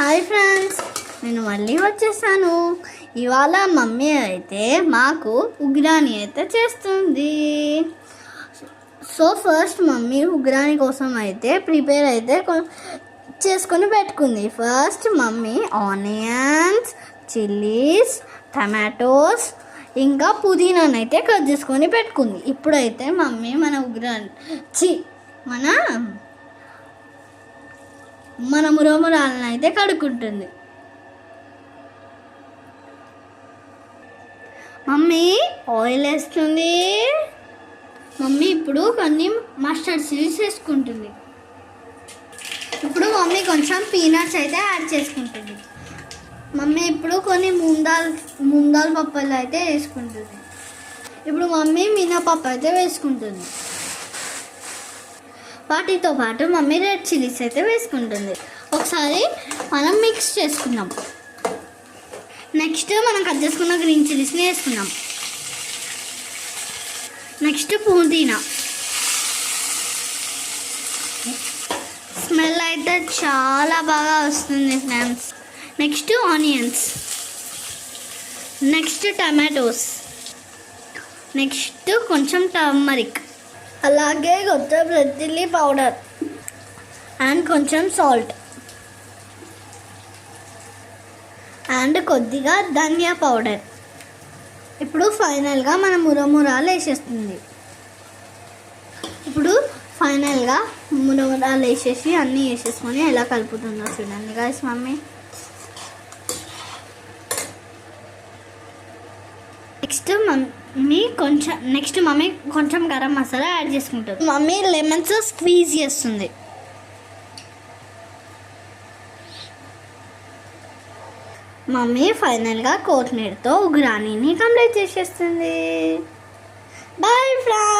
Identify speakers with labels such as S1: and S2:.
S1: Hi friends, నేను మళ్ళీ వచ్చేసాను. ఇవాళ మమ్మీ అయితే మాకు ఉగ్రాని అయితే చేస్తుంది. సో ఫస్ట్ మమ్మీ ఉగ్రాని కోసం అయితే ప్రిపేర్ అయితే చేసుకొని పెట్టుకుంది. First mummy onions, chillies, tomatoes ఇంకా పుదీనాను అయితే కట్ చేసుకొని పెట్టుకుంది. ఇప్పుడైతే మమ్మీ మన ఉగ్రాని మన మురమురాలను అయితే కడుక్కుంటుంది. మమ్మీ ఆయిల్ వేస్తుంది. మమ్మీ ఇప్పుడు కొన్ని మస్టర్డ్ సీడ్స్ వేసుకుంటుంది. ఇప్పుడు మమ్మీ కొంచెం పీనట్స్ అయితే యాడ్ చేసుకుంటుంది. మమ్మీ ఇప్పుడు కొన్ని ముందాల్ పప్పులు అయితే వేసుకుంటుంది. ఇప్పుడు మమ్మీ మినపప్పు అయితే వేసుకుంటుంది. వాటితో పాటు మమ్మీ రెడ్ చిల్లీస్ అయితే వేసుకుంటుంది. ఒకసారి మనం మిక్స్ చేసుకుందాం. నెక్స్ట్ మనం కట్ చేసుకున్న గ్రీన్ చిల్లీస్ని వేసుకుందాం. నెక్స్ట్ పుదీనా. స్మెల్ అయితే చాలా బాగా వస్తుంది friends. Next onions, next tomatoes, next కొంచెం టర్మరిక్, అలాగే కొంచెం రెడ్ చిల్లీ పౌడర్ అండ్ కొంచెం సాల్ట్ అండ్ కొద్దిగా ధనియా పౌడర్. ఇప్పుడు ఫైనల్గా మన మురమురాలు వేసేస్తుంది. ఇప్పుడు ఫైనల్గా మురమురాలు వేసేసి అన్నీ వేసేసుకొని ఎలా కలుపుతుందో చూడండి గాయ్స్ మమ్మీ. నెక్స్ట్ మమ్మీ కొంచెం గరం మసాలా యాడ్ చేసుకుంటుంది. మమ్మీ లెమన్స్ స్క్వీజ్ చేస్తుంది. మమ్మీ ఫైనల్గా కొత్తిమీరతో ఉగ్రానీని కంప్లీట్ చేసేస్తుంది. Bye friends.